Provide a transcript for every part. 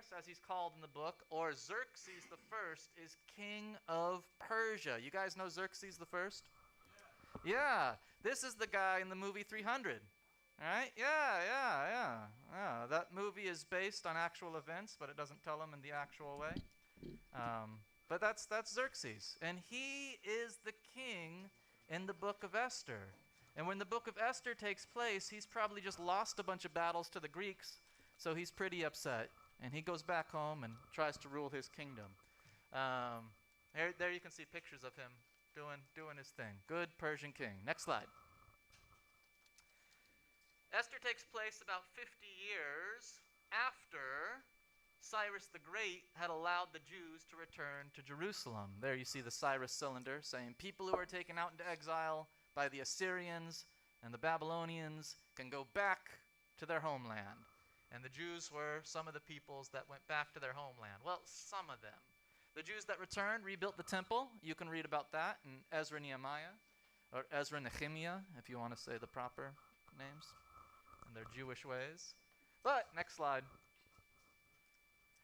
Ahasuerus, as he's called in the book, or Xerxes the First, is king of Persia. You guys know Xerxes the First? Yeah, this is the guy in the movie 300. All right? Yeah. That movie is based on actual events, but it doesn't tell them in the actual way. But that's Xerxes, and he is the king in the book of Esther. And when the book of Esther takes place, he's probably just lost a bunch of battles to the Greeks, so he's pretty upset. And he goes back home and tries to rule his kingdom. There you can see pictures of him doing his thing. Good Persian king. Next slide. Esther takes place about 50 years after Cyrus the Great had allowed the Jews to return to Jerusalem. There you see the Cyrus cylinder saying people who are taken out into exile by the Assyrians and the Babylonians can go back to their homeland. And the Jews were some of the peoples that went back to their homeland. Well, some of them. The Jews that returned rebuilt the temple. You can read about that in Ezra Nehemiah, or Ezra Nehemiah, if you want to say the proper names and their Jewish ways. But, next slide.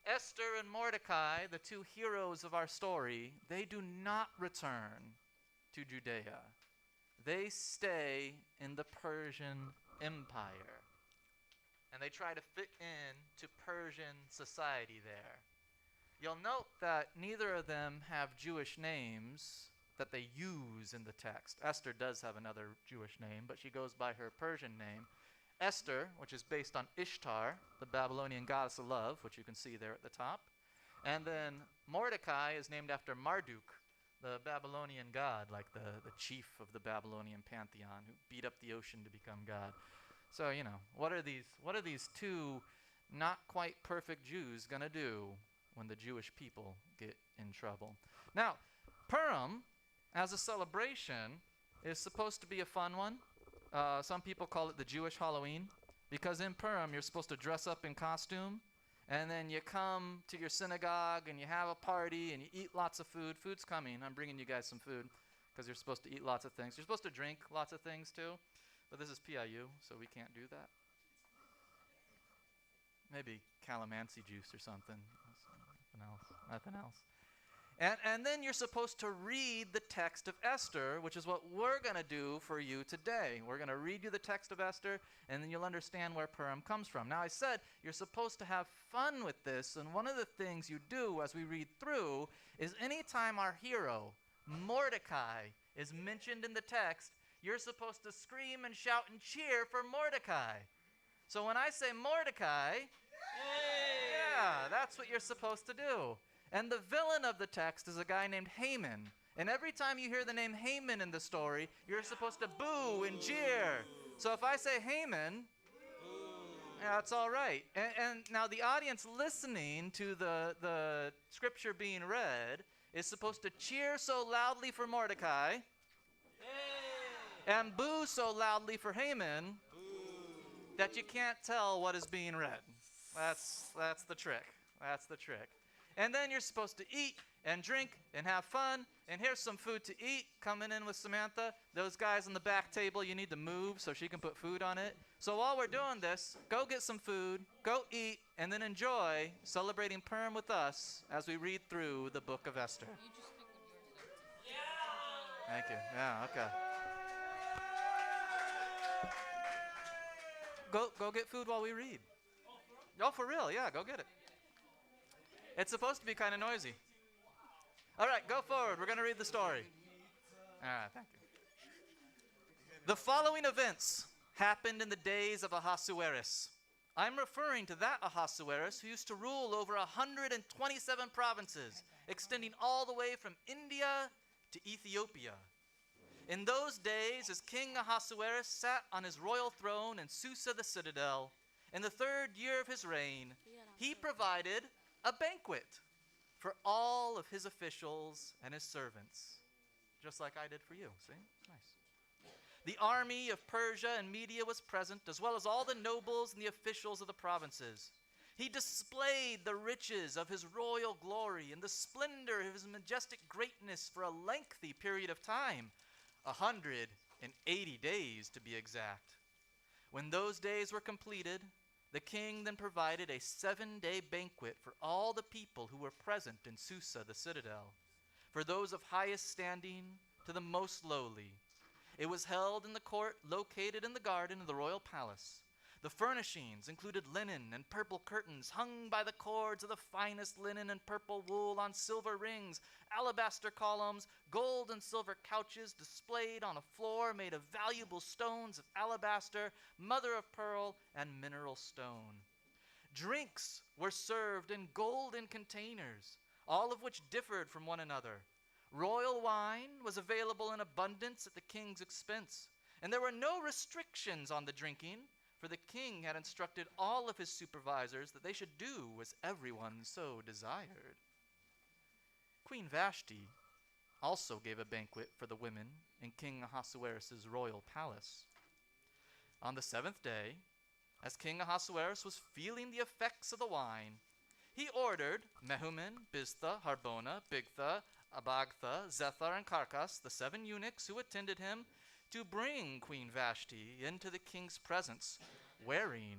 Esther and Mordecai, the two heroes of our story, they do not return to Judea. They stay in the Persian Empire. And they try to fit in to Persian society there. You'll note that neither of them have Jewish names that they use in the text. Esther does have another Jewish name, but she goes by her Persian name. Esther, which is based on Ishtar, the Babylonian goddess of love, which you can see there at the top. And then Mordecai is named after Marduk, the Babylonian god, like the chief of the Babylonian pantheon, who beat up the ocean to become god. So, what are these two not quite perfect Jews going to do when the Jewish people get in trouble? Now, Purim, as a celebration, is supposed to be a fun one. Some people call it the Jewish Halloween, because in Purim you're supposed to dress up in costume, and then you come to your synagogue and you have a party and you eat lots of food. Food's coming. I'm bringing you guys some food because you're supposed to eat lots of things. You're supposed to drink lots of things too, but this is PIU, so we can't do that. Maybe calamansi juice or something. Nothing else. And then you're supposed to read the text of Esther, which is what we're going to do for you today. We're going to read you the text of Esther, and then you'll understand where Purim comes from. Now, I said you're supposed to have fun with this, and one of the things you do as we read through is anytime our hero, Mordecai, is mentioned in the text, you're supposed to scream and shout and cheer for Mordecai. So when I say Mordecai, yeah, that's what you're supposed to do. And the villain of the text is a guy named Haman. And every time you hear the name Haman in the story, you're supposed to boo and jeer. So if I say Haman, yeah, it's all right. And now the audience listening to the scripture being read is supposed to cheer so loudly for Mordecai and boo so loudly for Haman that you can't tell what is being read. That's the trick. That's the trick. And then you're supposed to eat and drink and have fun. And here's some food to eat coming in with Samantha. Those guys on the back table, you need to move so she can put food on it. So while we're doing this, go get some food, go eat, and then enjoy celebrating Purim with us as we read through the book of Esther. You just pick what yours is. Thank you. Yeah, okay. Go get food while we read. Oh, for real? Yeah, go get it. It's supposed to be kind of noisy. All right, go forward. We're going to read the story. All right, thank you. The following events happened in the days of Ahasuerus. I'm referring to that Ahasuerus who used to rule over 127 provinces, extending all the way from India to Ethiopia. In those days, as King Ahasuerus sat on his royal throne in Susa the citadel, in the 3rd year of his reign, he provided a banquet for all of his officials and his servants, just like I did for you. See? Nice. The army of Persia and Media was present, as well as all the nobles and the officials of the provinces. He displayed the riches of his royal glory and the splendor of his majestic greatness for a lengthy period of time, 180 days to be exact. When those days were completed, The king then provided a 7-day banquet for all the people who were present in Susa, the citadel, for those of highest standing to the most lowly. It was held in the court located in the garden of the royal palace. The furnishings included linen and purple curtains hung by the cords of the finest linen and purple wool on silver rings, alabaster columns, gold and silver couches displayed on a floor made of valuable stones of alabaster, mother of pearl, and mineral stone. Drinks were served in golden containers, all of which differed from one another. Royal wine was available in abundance at the king's expense, and there were no restrictions on the drinking, for the king had instructed all of his supervisors that they should do as everyone so desired. Queen Vashti also gave a banquet for the women in King Ahasuerus' royal palace. On the 7th day, as King Ahasuerus was feeling the effects of the wine, he ordered Mehuman, Biztha, Harbona, Bigtha, Abagtha, Zethar, and Carkas, the 7 eunuchs who attended him, to bring Queen Vashti into the king's presence, wearing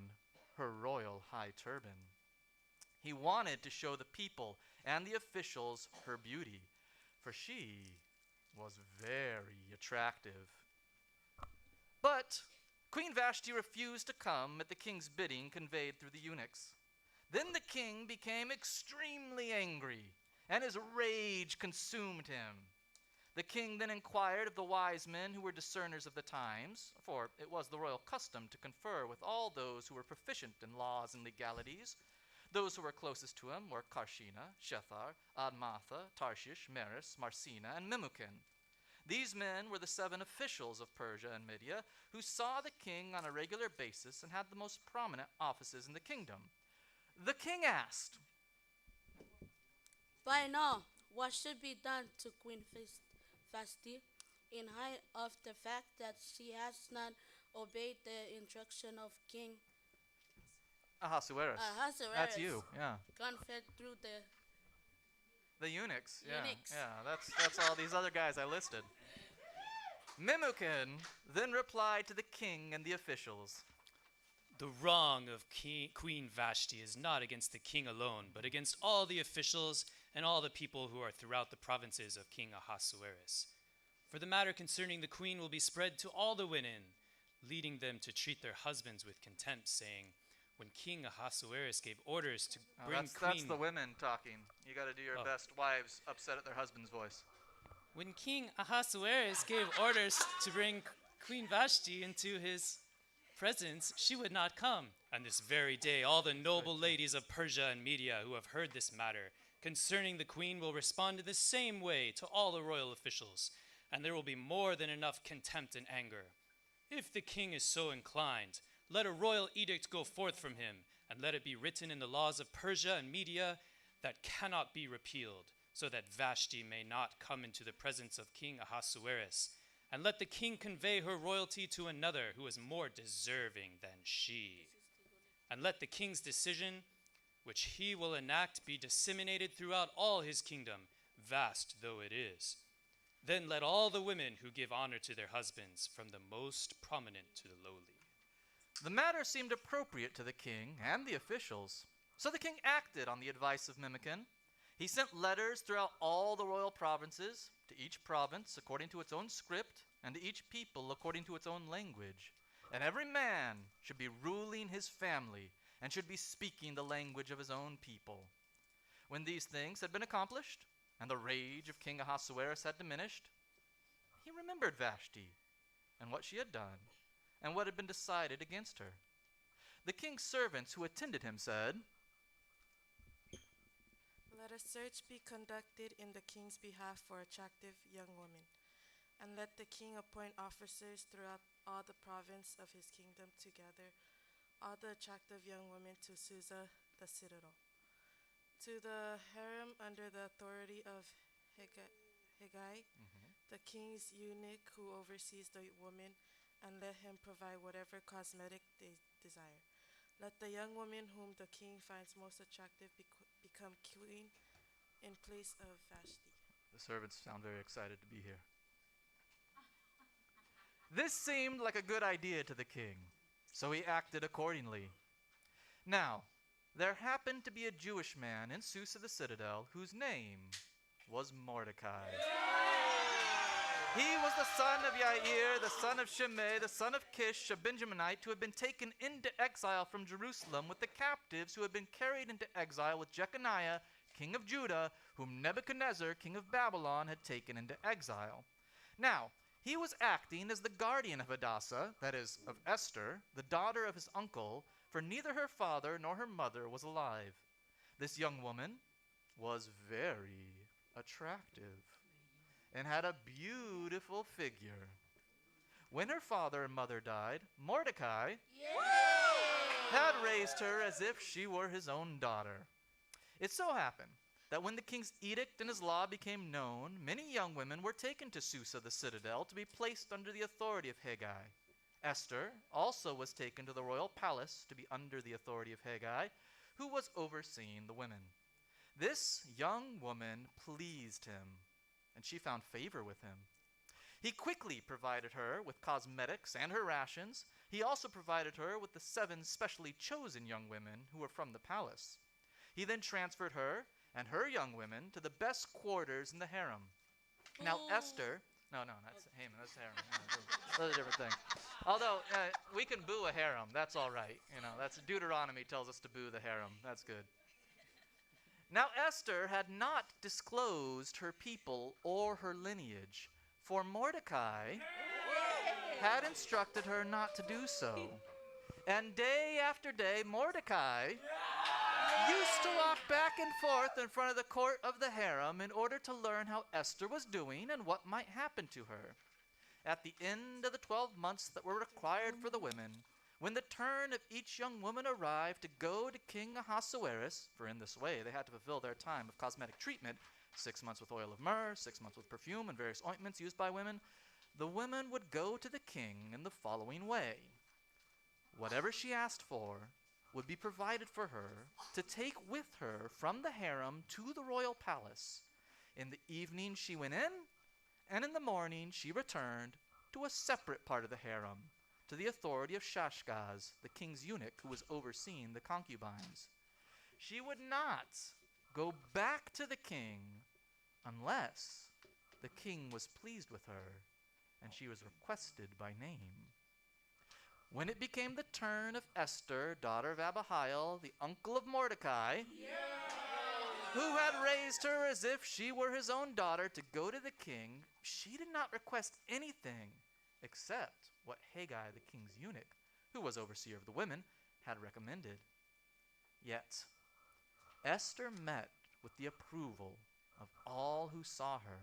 her royal high turban. He wanted to show the people and the officials her beauty, for she was very attractive. But Queen Vashti refused to come at the king's bidding conveyed through the eunuchs. Then the king became extremely angry, and his rage consumed him. The king then inquired of the wise men who were discerners of the times, for it was the royal custom to confer with all those who were proficient in laws and legalities. Those who were closest to him were Karshina, Shethar, Admatha, Tarshish, Meres, Marsina, and Memucan. These men were the 7 officials of Persia and Media who saw the king on a regular basis and had the most prominent offices in the kingdom. The king asked, "By now, what should be done to Queen Vashti in light of the fact that she has not obeyed the instruction of King Ahasuerus. Ahasuerus? That's you, yeah. Conferred through The eunuchs, yeah. Eunuchs. Yeah, that's all these other guys I listed. Memucan then replied to the king and the officials. The wrong of Queen Vashti is not against the king alone, but against all the officials and all the people who are throughout the provinces of King Ahasuerus. For the matter concerning the queen will be spread to all the women, leading them to treat their husbands with contempt, saying, when King Ahasuerus gave orders to bring That's the women talking. You got to do your Oh. best wives upset at their husband's voice. When King Ahasuerus gave orders to bring Queen Vashti into his presence, she would not come. And this very day, all the noble ladies of Persia and Media who have heard this matter concerning the queen will respond in the same way to all the royal officials, and there will be more than enough contempt and anger. If the king is so inclined, let a royal edict go forth from him, and let it be written in the laws of Persia and Media that cannot be repealed, so that Vashti may not come into the presence of King Ahasuerus. And let the king convey her royalty to another who is more deserving than she. And let the king's decision, which he will enact, be disseminated throughout all his kingdom, vast though it is. Then let all the women who give honor to their husbands, from the most prominent to the lowly. The matter seemed appropriate to the king and the officials, so the king acted on the advice of Memucan. He sent letters throughout all the royal provinces, to each province according to its own script, and to each people according to its own language. And every man should be ruling his family, and should be speaking the language of his own people. When these things had been accomplished, and the rage of King Ahasuerus had diminished, he remembered Vashti, and what she had done, and what had been decided against her. The king's servants who attended him said, Let a search be conducted in the king's behalf for attractive young women, and let the king appoint officers throughout all the province of his kingdom to gather all the attractive young women to Susa, the citadel. To the harem under the authority of Hegai, the king's eunuch who oversees the women, and let him provide whatever cosmetic they desire. Let the young woman whom the king finds most attractive become queen in place of Vashti. The servants sound very excited to be here. This seemed like a good idea to the king, so he acted accordingly. Now, there happened to be a Jewish man in Susa the citadel whose name was Mordecai. He was the son of Yair, the son of Shimei, the son of Kish, a Benjaminite, who had been taken into exile from Jerusalem with the captives who had been carried into exile with Jeconiah, king of Judah, whom Nebuchadnezzar, king of Babylon, had taken into exile. Now, he was acting as the guardian of Hadassah, that is, of Esther, the daughter of his uncle, for neither her father nor her mother was alive. This young woman was very attractive and had a beautiful figure. When her father and mother died, Mordecai had raised her as if she were his own daughter. It so happened that when the king's edict and his law became known, many young women were taken to Susa the citadel to be placed under the authority of Hegai. Esther also was taken to the royal palace to be under the authority of Hegai, who was overseeing the women. This young woman pleased him, and she found favor with him. He quickly provided her with cosmetics and her rations. He also provided her with the 7 specially chosen young women who were from the palace. He then transferred her and her young women to the best quarters in the harem. Now Esther, no, that's Haman, that's harem. Those are different things. Although we can boo a harem, that's all right. That's Deuteronomy tells us to boo the harem. That's good. Now Esther had not disclosed her people or her lineage, for Mordecai had instructed her not to do so. And day after day, Mordecai used to walk back and forth in front of the court of the harem in order to learn how Esther was doing and what might happen to her. At the end of the 12 months that were required for the women, when the turn of each young woman arrived to go to King Ahasuerus, for in this way they had to fulfill their time of cosmetic treatment, 6 months with oil of myrrh, 6 months with perfume and various ointments used by women, the women would go to the king in the following way. Whatever she asked for would be provided for her to take with her from the harem to the royal palace. In the evening she went in, and in the morning she returned to a separate part of the harem, to the authority of Shashgaz, the king's eunuch who was overseeing the concubines. She would not go back to the king unless the king was pleased with her and she was requested by name. When it became the turn of Esther, daughter of Abihail, the uncle of Mordecai, who had raised her as if she were his own daughter, to go to the king, she did not request anything except what Hegai, the king's eunuch, who was overseer of the women, had recommended. Yet Esther met with the approval of all who saw her.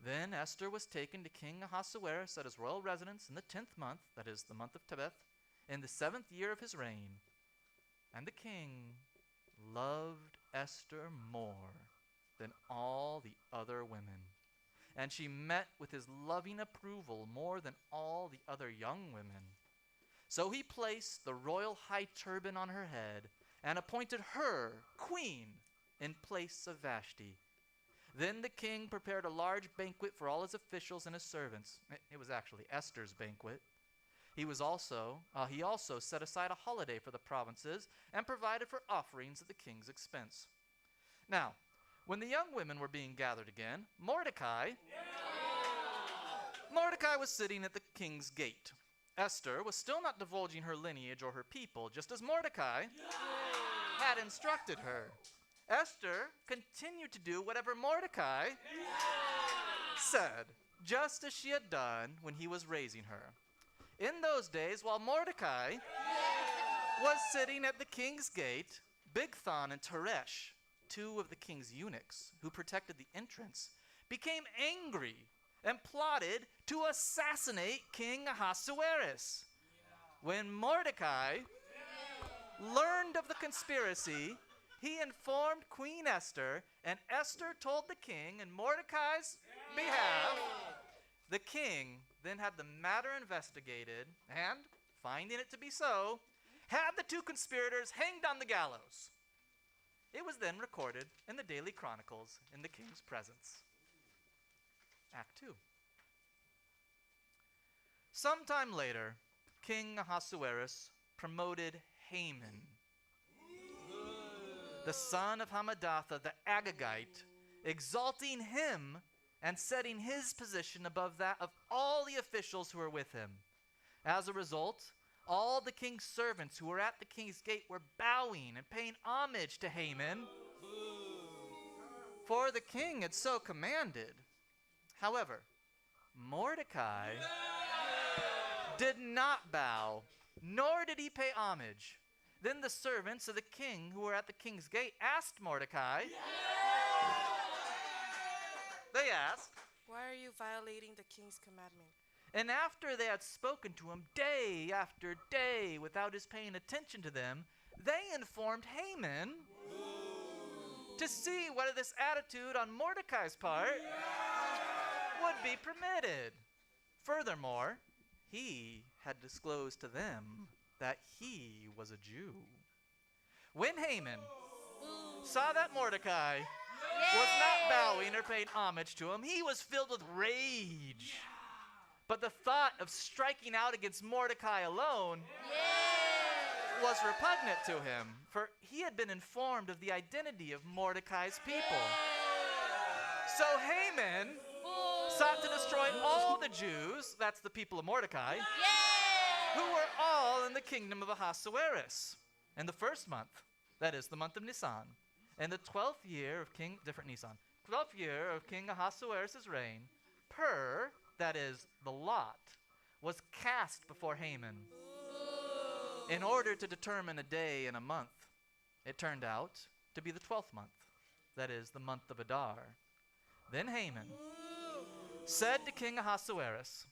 Then Esther was taken to King Ahasuerus at his royal residence in the 10th month, that is, the month of Tebeth, in the 7th year of his reign. And the king loved Esther more than all the other women, and she met with his loving approval more than all the other young women. So he placed the royal high turban on her head and appointed her queen in place of Vashti. Then the king prepared a large banquet for all his officials and his servants. It was actually Esther's banquet. He also set aside a holiday for the provinces and provided for offerings at the king's expense. Now, when the young women were being gathered again, Mordecai was sitting at the king's gate. Esther was still not divulging her lineage or her people, just as Mordecai had instructed her. Esther continued to do whatever Mordecai said, just as she had done when he was raising her. In those days, while Mordecai was sitting at the king's gate, Bigthan and Teresh, 2 of the king's eunuchs who protected the entrance, became angry and plotted to assassinate King Ahasuerus. When Mordecai learned of the conspiracy, he informed Queen Esther, and Esther told the king in Mordecai's behalf. The king then had the matter investigated and, finding it to be so, had the 2 conspirators hanged on the gallows. It was then recorded in the Daily Chronicles in the king's presence. Act 2. Sometime later, King Ahasuerus promoted Haman the son of Hammedatha the Agagite, exalting him and setting his position above that of all the officials who were with him. As a result, all the king's servants who were at the king's gate were bowing and paying homage to Haman, for the king had so commanded. However, Mordecai did not bow, nor did he pay homage. Then the servants of the king who were at the king's gate asked Mordecai, they asked, Why are you violating the king's commandment? and after they had spoken to him day after day without his paying attention to them, they informed Haman to see whether this attitude on Mordecai's part would be permitted. Furthermore, he had disclosed to them that he was a Jew. When Haman saw that Mordecai was not bowing or paying homage to him, he was filled with rage. But the thought of striking out against Mordecai alone was repugnant to him, for he had been informed of the identity of Mordecai's people. So Haman sought to destroy all the Jews, that's the people of Mordecai, who were all in the kingdom of Ahasuerus. In the first month, that is the month of Nisan, in the 12th year of King, different Nisan, 12th year of King Ahasuerus' reign, Pur, that is the lot, was cast before Haman in order to determine a day and a month. It turned out to be the 12th month, that is the month of Adar. Then Haman said to King Ahasuerus,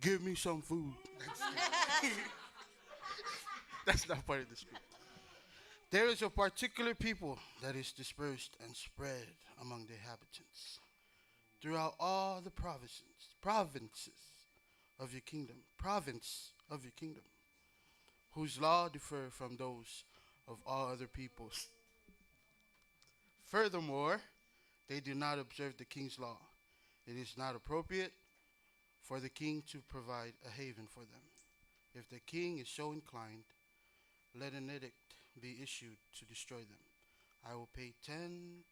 Give me some food. That's not part of the script. There is a particular people that is dispersed and spread among the inhabitants throughout all the provinces of your kingdom, whose law differ from those of all other peoples. Furthermore, they do not observe the king's law. It is not appropriate for the king to provide a haven for them. If the king is so inclined, let an edict be issued to destroy them. I will pay 10,000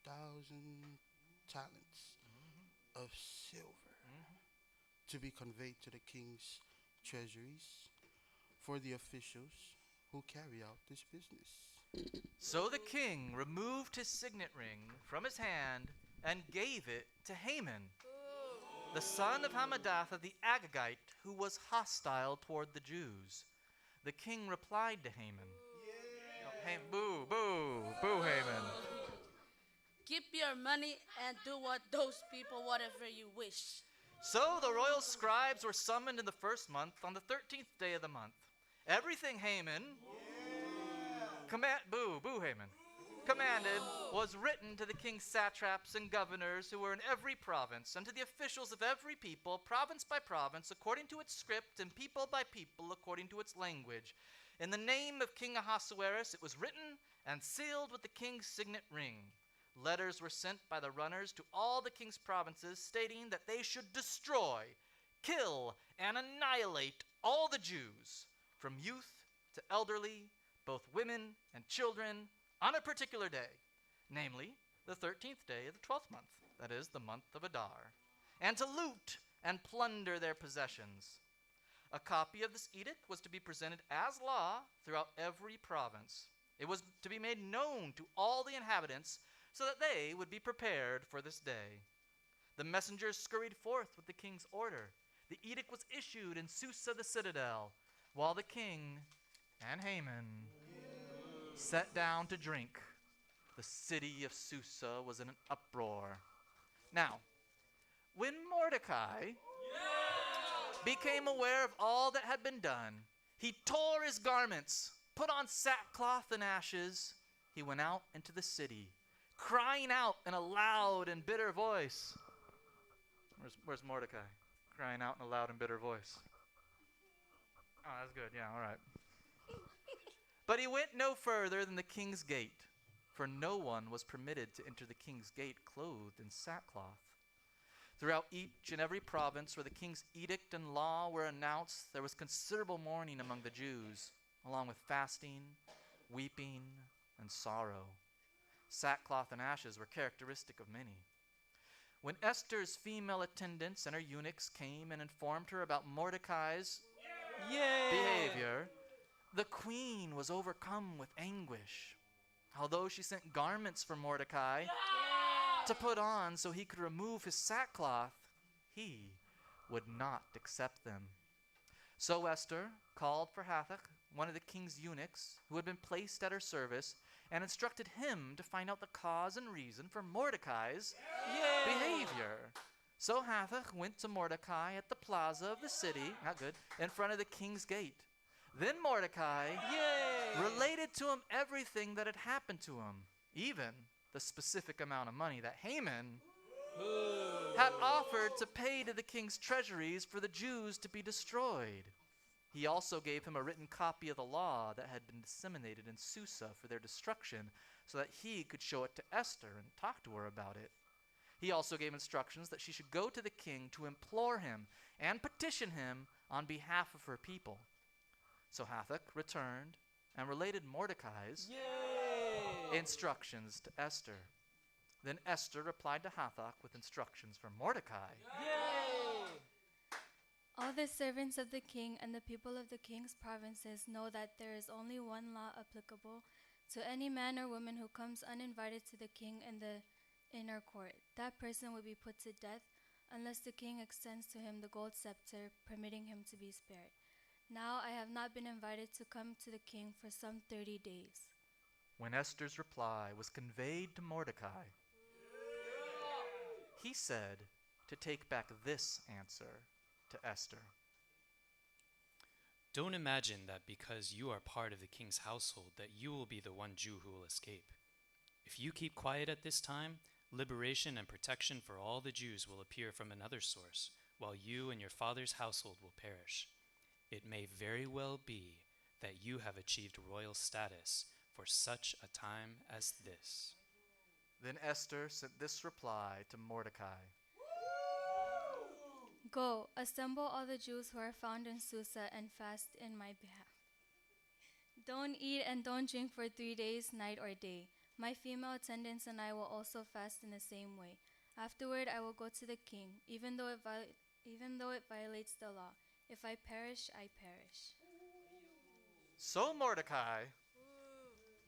talents of silver to be conveyed to the king's treasuries for the officials who carry out this business. So the king removed his signet ring from his hand and gave it to Haman, the son of Hammedatha the Agagite, who was hostile toward the Jews. The king replied to Haman, boo, boo, boo, Haman. Keep your money and do what those people whatever you wish. So the royal scribes were summoned in the first month on the 13th day of the month. Everything Haman commanded was written to the king's satraps and governors who were in every province, and to the officials of every people, province by province, according to its script, and people by people, according to its language. In the name of King Ahasuerus it was written and sealed with the king's signet ring. Letters were sent by the runners to all the king's provinces, stating that they should destroy, kill, and annihilate all the Jews, from youth to elderly, both women and children, on a particular day, namely the 13th day of the 12th month, that is the month of Adar, and to loot and plunder their possessions. A copy of this edict was to be presented as law throughout every province. It was to be made known to all the inhabitants so that they would be prepared for this day. The messengers scurried forth with the king's order. The edict was issued in Susa the citadel, while the king and Haman sat down to drink. The city of Susa was in an uproar. Now, when Mordecai became aware of all that had been done, he tore his garments, put on sackcloth and ashes. He went out into the city, crying out in a loud and bitter voice. Where's Mordecai? Crying out in a loud and bitter voice. Oh, that's good. Yeah, all right. But he went no further than the king's gate, for no one was permitted to enter the king's gate clothed in sackcloth. Throughout each and every province where the king's edict and law were announced, there was considerable mourning among the Jews, along with fasting, weeping, and sorrow. Sackcloth and ashes were characteristic of many. When Esther's female attendants and her eunuchs came and informed her about Mordecai's behavior, the queen was overcome with anguish. Although she sent garments for Mordecai to put on so he could remove his sackcloth, he would not accept them. So Esther called for Hathach, one of the king's eunuchs, who had been placed at her service, and instructed him to find out the cause and reason for Mordecai's behavior. So Hathach went to Mordecai at the plaza of the city, in front of the king's gate. Then Mordecai related to him everything that had happened to him, even the specific amount of money that Haman had offered to pay to the king's treasuries for the Jews to be destroyed. He also gave him a written copy of the law that had been disseminated in Susa for their destruction, so that he could show it to Esther and talk to her about it. He also gave instructions that she should go to the king to implore him and petition him on behalf of her people. So Hathach returned and related Mordecai's instructions to Esther. Then Esther replied to Hathach with instructions for Mordecai. All the servants of the king and the people of the king's provinces know that there is only one law applicable to any man or woman who comes uninvited to the king in the inner court. That person will be put to death unless the king extends to him the gold scepter, permitting him to be spared. Now I have not been invited to come to the king for some 30 days. When Esther's reply was conveyed to Mordecai, he said to take back this answer to Esther. Don't imagine that because you are part of the king's household that you will be the one Jew who will escape. If you keep quiet at this time, liberation and protection for all the Jews will appear from another source, while you and your father's household will perish. It may very well be that you have achieved royal status for such a time as this. Then Esther sent this reply to Mordecai. Go, assemble all the Jews who are found in Susa and fast in my behalf. Don't eat and don't drink for 3 days, night or day. My female attendants and I will also fast in the same way. Afterward, I will go to the king, even though it violates the law. If I perish, I perish. So Mordecai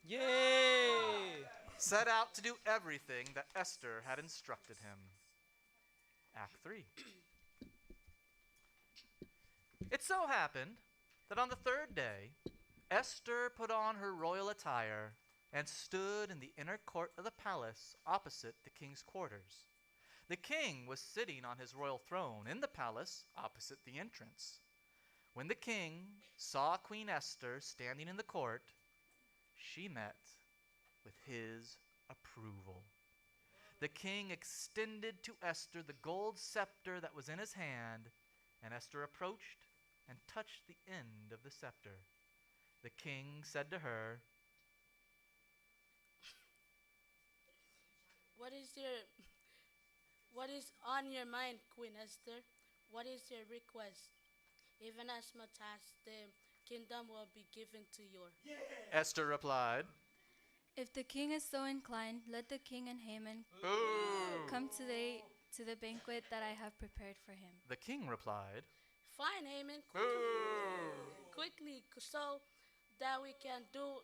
Yay! set out to do everything that Esther had instructed him. Act 3. It so happened that on the third day, Esther put on her royal attire and stood in the inner court of the palace opposite the king's quarters. The king was sitting on his royal throne in the palace opposite the entrance. When the king saw Queen Esther standing in the court, she met with his approval. The king extended to Esther the gold scepter that was in his hand, and Esther approached and touched the end of the scepter. The king said to her, What is on your mind, Queen Esther? What is your request? Even as much as the kingdom will be given to you. Esther replied, If the king is so inclined, let the king and Haman come today to the banquet that I have prepared for him. The king replied, Fine, Haman, quickly, so that we can do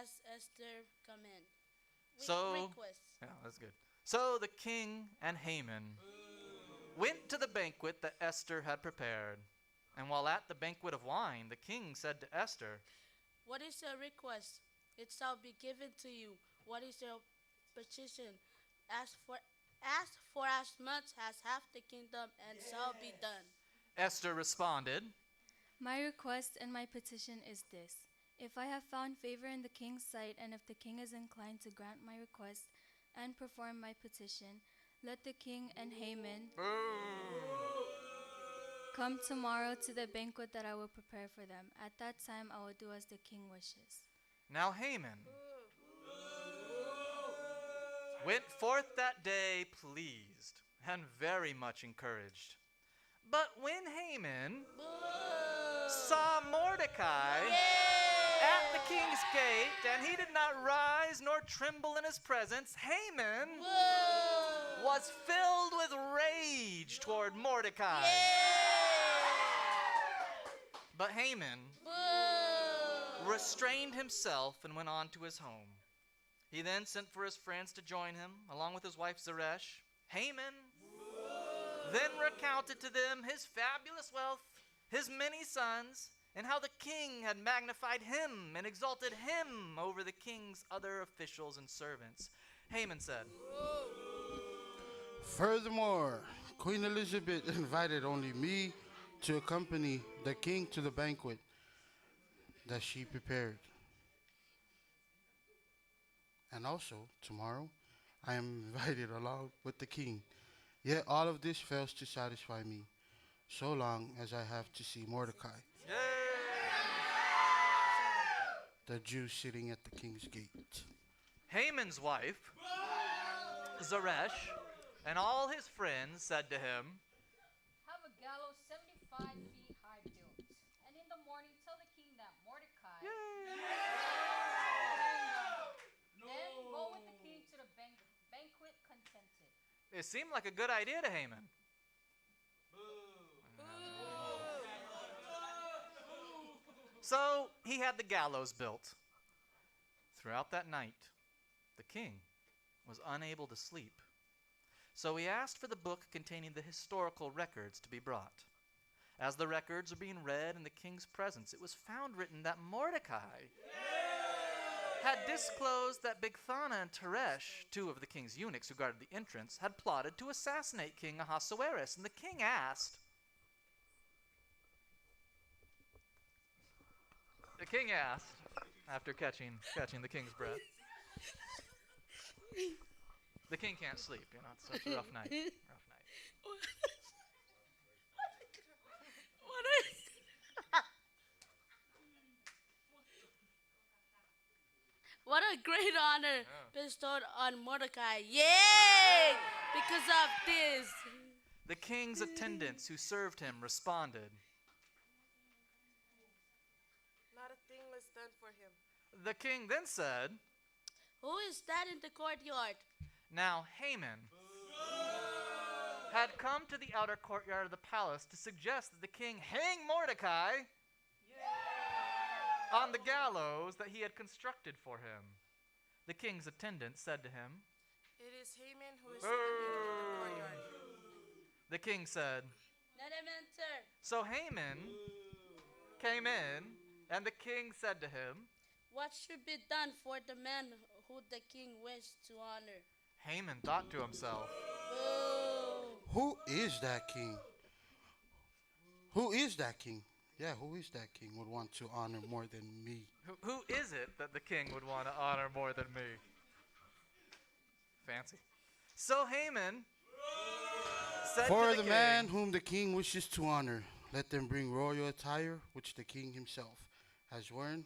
as Esther command. Request. Yeah, that's good. So the king and Haman went to the banquet that Esther had prepared. And while at the banquet of wine, the king said to Esther, What is your request? It shall be given to you. What is your petition? Ask for as much as half the kingdom, and shall be done. Esther responded, My request and my petition is this. If I have found favor in the king's sight, and if the king is inclined to grant my request and perform my petition, let the king and Haman come tomorrow to the banquet that I will prepare for them. At that time, I will do as the king wishes. Now Haman went forth that day pleased, and very much encouraged. But when Haman saw Mordecai at the king's gate, and he did not rise nor tremble in his presence, Haman was filled with rage toward Mordecai. But Haman restrained himself and went on to his home. He then sent for his friends to join him, along with his wife Zeresh. Haman then recounted to them his fabulous wealth, his many sons, and how the king had magnified him and exalted him over the king's other officials and servants. Haman said, Furthermore, Queen Elizabeth invited only me to accompany the king to the banquet that she prepared. And also, tomorrow, I am invited along with the king. Yet all of this fails to satisfy me, so long as I have to see Mordecai, the Jew sitting at the king's gate. Haman's wife, Zeresh, and all his friends said to him, Have a gallows 75 feet high built, and in the morning tell the king that Mordecai. Then go with the king to the banquet contented. It seemed like a good idea to Haman. So he had the gallows built. Throughout that night, the king was unable to sleep. So he asked for the book containing the historical records to be brought. As the records were being read in the king's presence, it was found written that Mordecai had disclosed that Bigthana and Teresh, two of the king's eunuchs who guarded the entrance, had plotted to assassinate King Ahasuerus. And the king asked, after catching the king's breath, the king can't sleep, it's such a rough night. What a great honor bestowed on Mordecai. Yay! Because of this. The king's attendants who served him responded. Not a thing was done for him. The king then said, Who is that in the courtyard? Now Haman had come to the outer courtyard of the palace to suggest that the king hang Mordecai on the gallows that he had constructed for him. The king's attendant said to him, It is Haman who is sitting in the courtyard. The king said, Let him enter. So Haman came in, and the king said to him, What should be done for the man who the king wished to honor? Haman thought to himself, Who is that king? Who is that king? Yeah, who is that king would want to honor more than me? Who is it that the king would want to honor more than me? Fancy. So Haman said For to the king, man whom the king wishes to honor, let them bring royal attire, which the king himself has worn,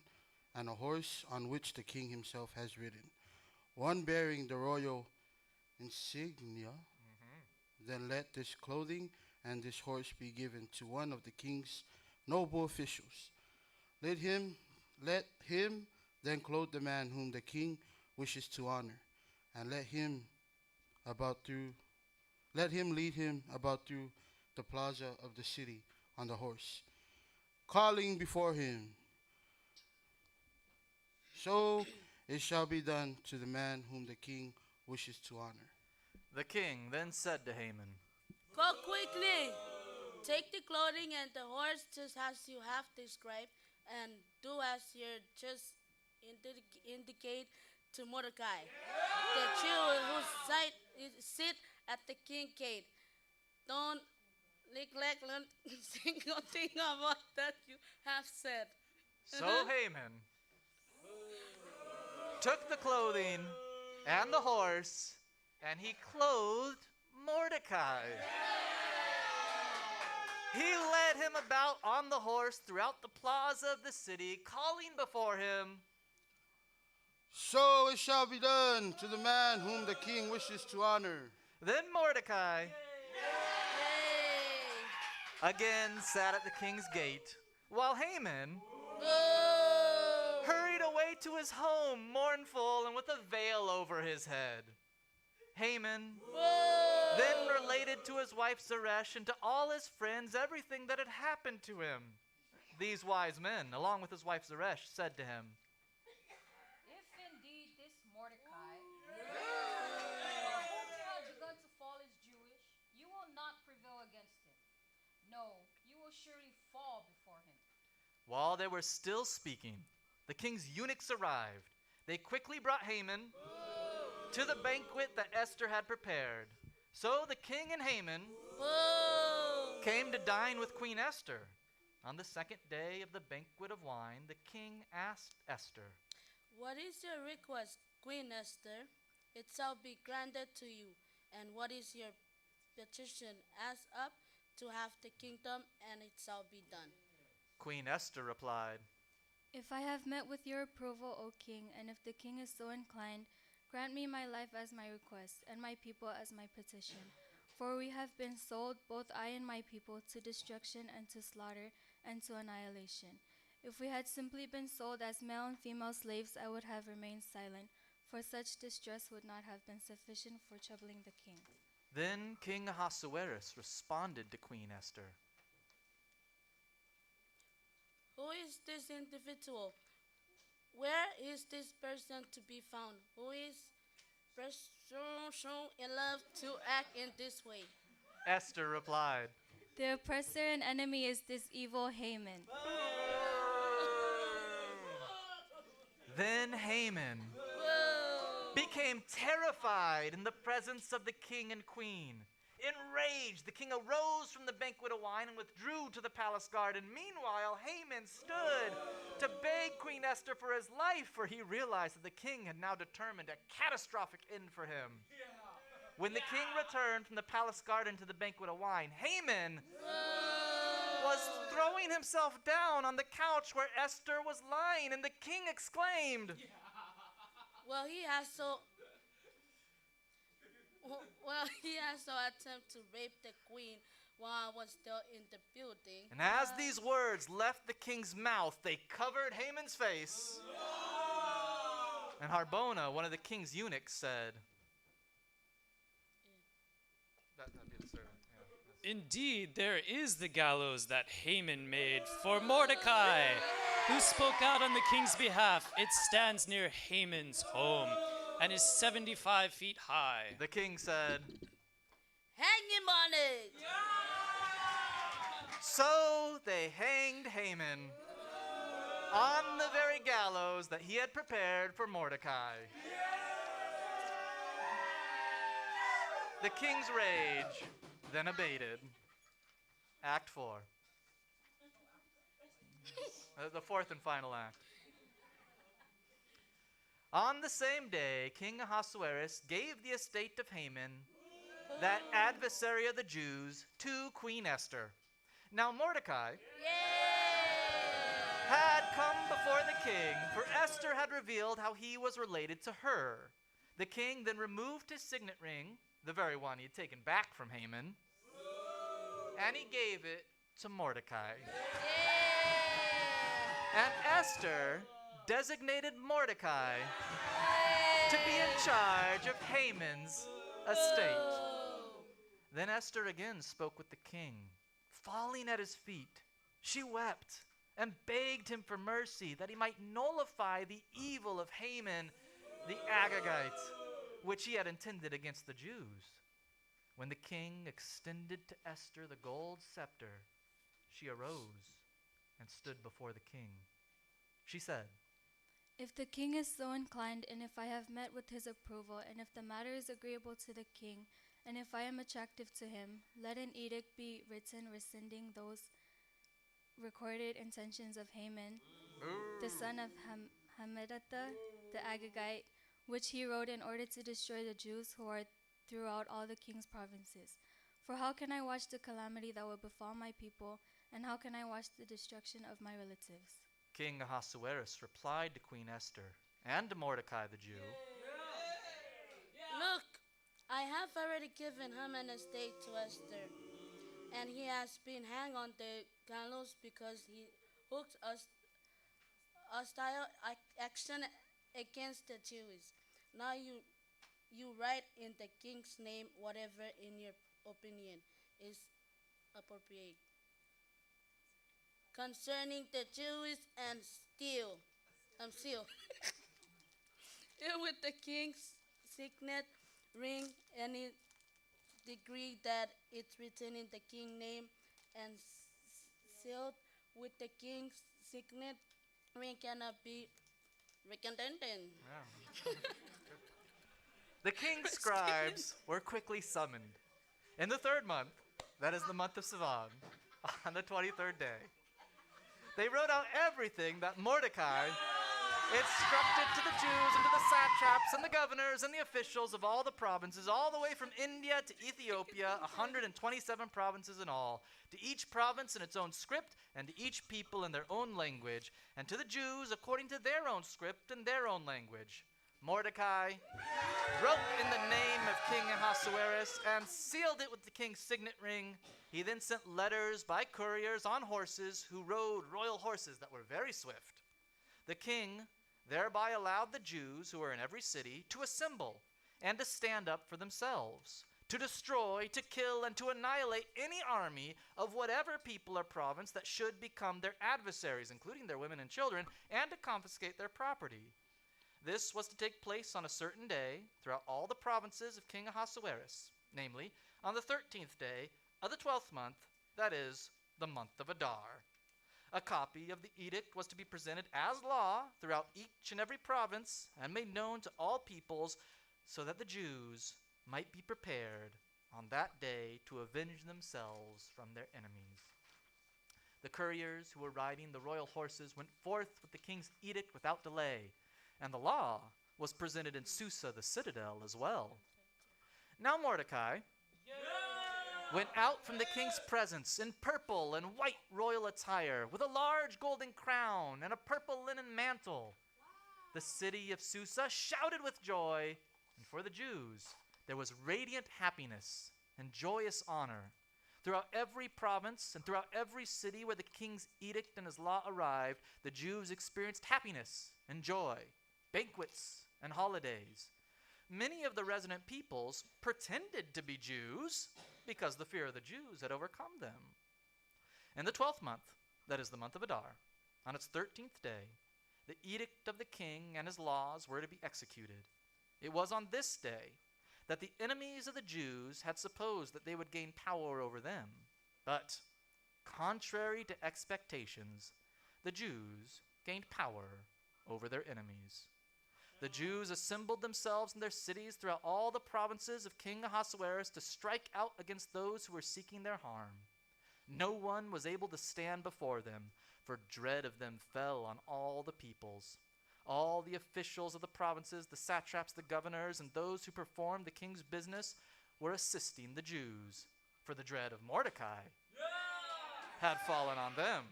and a horse on which the king himself has ridden, one bearing the royal insignia. Then let this clothing and this horse be given to one of the king's noble officials. Let him then clothe the man whom the king wishes to honor, and let him lead him about through the plaza of the city on the horse, calling before him. So it shall be done to the man whom the king wishes to honor. The king then said to Haman, Go quickly. Take the clothing and the horse just as you have described, and do as you just indicate to Mordecai, the Jew who sit at the king's gate. Don't neglect a single thing of what that you have said. So Haman took the clothing and the horse, and he clothed Mordecai. He led him about on the horse throughout the plaza of the city, calling before him, So it shall be done to the man whom the king wishes to honor. Then Mordecai Yay! again sat at the king's gate, while Haman Boo! hurried away to his home, mournful and with a veil over his head. Haman Boo! then related to his wife Zeresh and to all his friends everything that had happened to him. These wise men, along with his wife Zeresh, said to him, If indeed this Mordecai, whom you have begun to fall is Jewish, you will not prevail against him. No, you will surely fall before him. While they were still speaking, the king's eunuchs arrived. They quickly brought Haman to the banquet that Esther had prepared. So the king and Haman Boo! came to dine with Queen Esther. On the second day of the banquet of wine, the king asked Esther, What is your request, Queen Esther? It shall be granted to you. And what is your petition? Ask up to have the kingdom, and it shall be done. Queen Esther replied, If I have met with your approval, O king, and if the king is so inclined, grant me my life as my request, and my people as my petition. For we have been sold, both I and my people, to destruction and to slaughter and to annihilation. If we had simply been sold as male and female slaves, I would have remained silent, for such distress would not have been sufficient for troubling the king. Then King Ahasuerus responded to Queen Esther, Who is this individual? Where is this person to be found? Who is in love to act in this way? Esther replied, The oppressor and enemy is this evil Haman. Then Haman Boo! became terrified in the presence of the king and queen. Enraged, the king arose from the banquet of wine and withdrew to the palace garden. Meanwhile, Haman stood to beg Queen Esther for his life, for he realized that the king had now determined a catastrophic end for him. When the king returned from the palace garden to the banquet of wine, Haman was throwing himself down on the couch where Esther was lying, and the king exclaimed, Well, he has so attempt to rape the queen while I was still in the building. And as these words left the king's mouth, they covered Haman's face. And Harbona, one of the king's eunuchs, said, that'd be the servant. Yeah, Indeed, there is the gallows that Haman made for Mordecai, who spoke out on the king's behalf. It stands near Haman's home and is 75 feet high. The king said, Hang him on it! So they hanged Haman on the very gallows that he had prepared for Mordecai. The king's rage then abated. Act 4. The fourth and final act. On the same day, King Ahasuerus gave the estate of Haman, that adversary of the Jews, to Queen Esther. Now Mordecai had come before the king, for Esther had revealed how he was related to her. The king then removed his signet ring, the very one he had taken back from Haman, and he gave it to Mordecai. And Esther designated Mordecai to be in charge of Haman's estate. Then Esther again spoke with the king. Falling at his feet, she wept and begged him for mercy, that he might nullify the evil of Haman the Agagite, which he had intended against the Jews. When the king extended to Esther the gold scepter, she arose and stood before the king. She said, If the king is so inclined, and if I have met with his approval, and if the matter is agreeable to the king, and if I am attractive to him, let an edict be written rescinding those recorded intentions of Haman, the son of Hammedatha, the Agagite, which he wrote in order to destroy the Jews who are throughout all the king's provinces. For how can I watch the calamity that will befall my people, and how can I watch the destruction of my relatives? King Ahasuerus replied to Queen Esther and to Mordecai the Jew, Look, I have already given him an estate to Esther, and he has been hanged on the gallows because he hooked us hostile action against the Jews. Now you write in the king's name whatever in your opinion is appropriate concerning the Jews and seal it with the king's signet ring any degree that it's written in the king's name and sealed with the king's signet ring cannot be redundant. Yeah. The king's scribes were quickly summoned. In the third month, that is the month of Sivan, on the 23rd day, they wrote out everything that Mordecai instructed to the Jews and to the satraps and the governors and the officials of all the provinces, all the way from India to Ethiopia, 127 provinces in all, to each province in its own script and to each people in their own language, and to the Jews according to their own script and their own language. Mordecai wrote in the name of King Ahasuerus and sealed it with the king's signet ring. He then sent letters by couriers on horses who rode royal horses that were very swift. The king thereby allowed the Jews who were in every city to assemble and to stand up for themselves, to destroy, to kill, and to annihilate any army of whatever people or province that should become their adversaries, including their women and children, and to confiscate their property. This was to take place on a certain day throughout all the provinces of King Ahasuerus, namely, on the 13th day of the 12th month, that is, the month of Adar. A copy of the edict was to be presented as law throughout each and every province and made known to all peoples so that the Jews might be prepared on that day to avenge themselves from their enemies. The couriers who were riding the royal horses went forth with the king's edict without delay, and the law was presented in Susa, the citadel, as well. Now Mordecai went out from the king's presence in purple and white royal attire, with a large golden crown and a purple linen mantle. The city of Susa shouted with joy, and for the Jews there was radiant happiness and joyous honor. Throughout every province and throughout every city where the king's edict and his law arrived, the Jews experienced happiness and joy, banquets and holidays. Many of the resident peoples pretended to be Jews because the fear of the Jews had overcome them. In the 12th month, that is the month of Adar, on its 13th day, the edict of the king and his laws were to be executed. It was on this day that the enemies of the Jews had supposed that they would gain power over them. But, contrary to expectations, the Jews gained power over their enemies. The Jews assembled themselves in their cities throughout all the provinces of King Ahasuerus to strike out against those who were seeking their harm. No one was able to stand before them, for dread of them fell on all the peoples. All the officials of the provinces, the satraps, the governors, and those who performed the king's business were assisting the Jews, for the dread of Mordecai had fallen on them.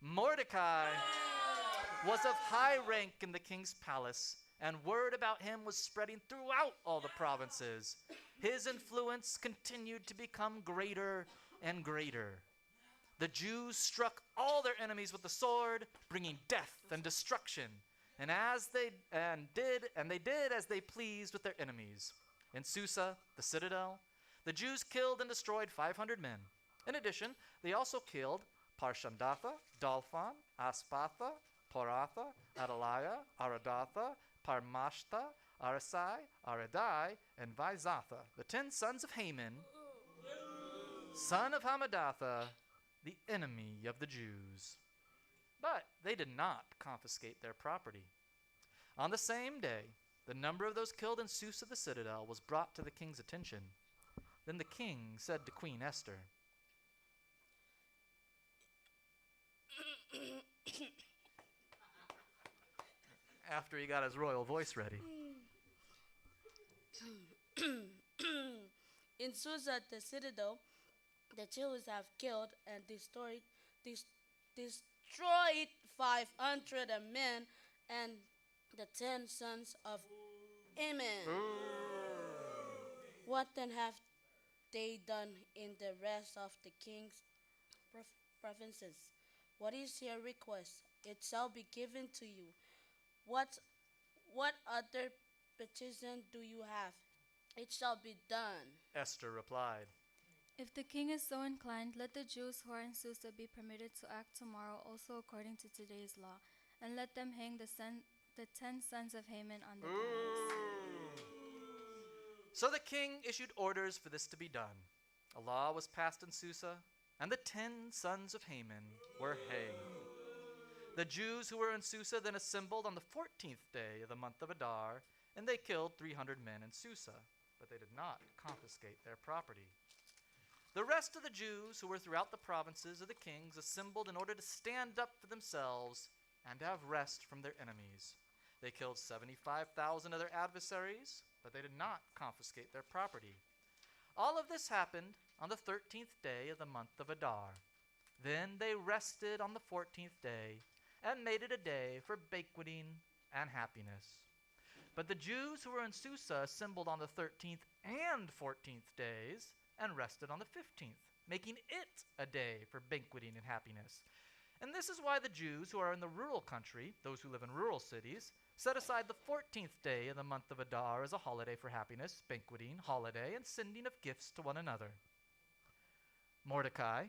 Mordecai was of high rank in the king's palace, and word about him was spreading throughout all the provinces. His influence continued to become greater and greater. The Jews struck all their enemies with the sword, bringing death and destruction, and they did as they pleased with their enemies. In Susa, the citadel, the Jews killed and destroyed 500 men. In addition, they also killed Parshandatha, Dalphon, Aspatha, Poratha, Adaliah, Aradatha, Parmashta, Arasai, Aradai, and Vaizatha, the 10 sons of Haman, son of Hamadatha, the enemy of the Jews. But they did not confiscate their property. On the same day, the number of those killed in Susa the citadel was brought to the king's attention. Then the king said to Queen Esther, after he got his royal voice ready, In Susa the citadel, the Jews have killed and destroyed 500 men and the 10 sons of Ammon. What then have they done in the rest of the king's provinces? What is your request? It shall be given to you. What, what other petition do you have? It shall be done. Esther replied, If the king is so inclined, let the Jews who are in Susa be permitted to act tomorrow also according to today's law, and let them hang the 10 sons of Haman on the gallows. So the king issued orders for this to be done. A law was passed in Susa, and the 10 sons of Haman were hanged. The Jews who were in Susa then assembled on the 14th day of the month of Adar, and they killed 300 men in Susa, but they did not confiscate their property. The rest of the Jews who were throughout the provinces of the kings assembled in order to stand up for themselves and to have rest from their enemies. They killed 75,000 of their adversaries, but they did not confiscate their property. All of this happened on the 13th day of the month of Adar. Then they rested on the 14th day and made it a day for banqueting and happiness. But the Jews who were in Susa assembled on the 13th and 14th days and rested on the 15th, making it a day for banqueting and happiness. And this is why the Jews who are in the rural country, those who live in rural cities, set aside the 14th day of the month of Adar as a holiday for happiness, banqueting, holiday, and sending of gifts to one another. Mordecai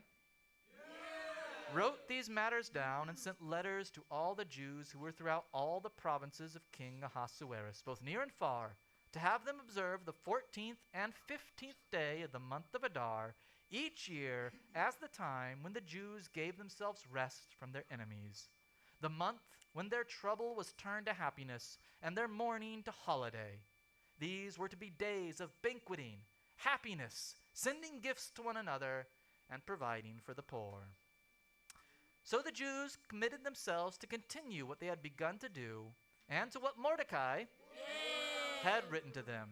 wrote these matters down and sent letters to all the Jews who were throughout all the provinces of King Ahasuerus, both near and far, to have them observe the 14th and 15th day of the month of Adar each year as the time when the Jews gave themselves rest from their enemies, the month when their trouble was turned to happiness and their mourning to holiday. These were to be days of banqueting, happiness, sending gifts to one another, and providing for the poor. So the Jews committed themselves to continue what they had begun to do and to what Mordecai had written to them.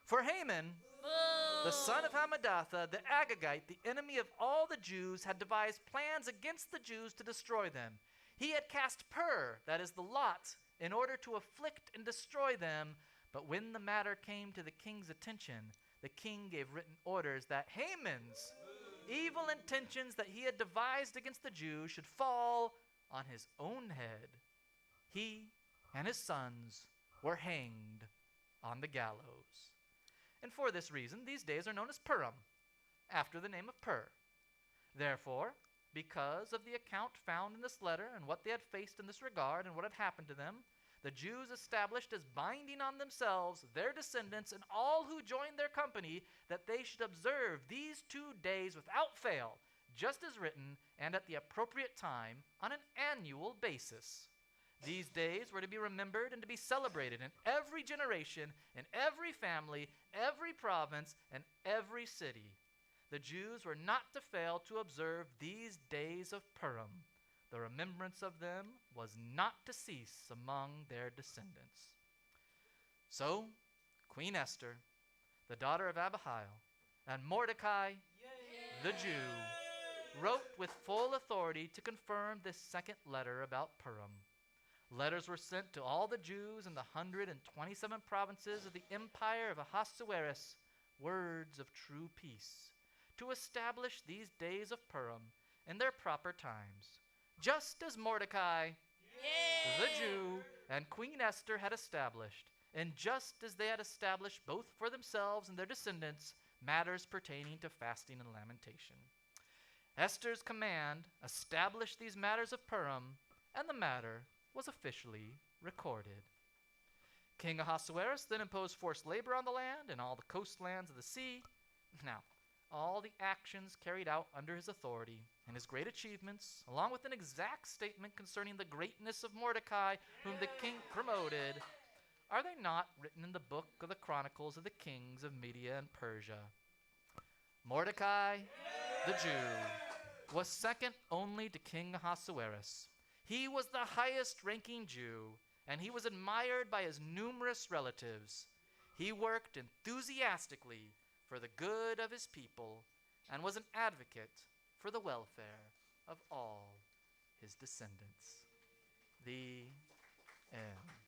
For Haman, the son of Hammedatha, the Agagite, the enemy of all the Jews, had devised plans against the Jews to destroy them. He had cast Pur, that is the lot, in order to afflict and destroy them. But when the matter came to the king's attention, the king gave written orders that Haman's evil intentions that he had devised against the Jews should fall on his own head. He and his sons were hanged on the gallows. And for this reason, these days are known as Purim, after the name of Pur. Therefore, because of the account found in this letter and what they had faced in this regard and what had happened to them, the Jews established as binding on themselves, their descendants, and all who joined their company, that they should observe these 2 days without fail, just as written, and at the appropriate time, on an annual basis. These days were to be remembered and to be celebrated in every generation, in every family, every province, and every city. The Jews were not to fail to observe these days of Purim. The remembrance of them was not to cease among their descendants. So Queen Esther, the daughter of Abihail, and Mordecai, the Jew, wrote with full authority to confirm this second letter about Purim. Letters were sent to all the Jews in the 127 provinces of the empire of Ahasuerus, words of true peace, to establish these days of Purim in their proper times, just as Mordecai, the Jew, and Queen Esther had established, and just as they had established both for themselves and their descendants matters pertaining to fasting and lamentation. Esther's command established these matters of Purim, and the matter was officially recorded. King Ahasuerus then imposed forced labor on the land and all the coastlands of the sea. Now, all the actions carried out under his authority and his great achievements, along with an exact statement concerning the greatness of Mordecai, whom the king promoted, are they not written in the book of the Chronicles of the Kings of Media and Persia? Mordecai, the Jew, was second only to King Ahasuerus. He was the highest-ranking Jew, and he was admired by his numerous relatives. He worked enthusiastically for the good of his people and was an advocate for the welfare of all his descendants. The end.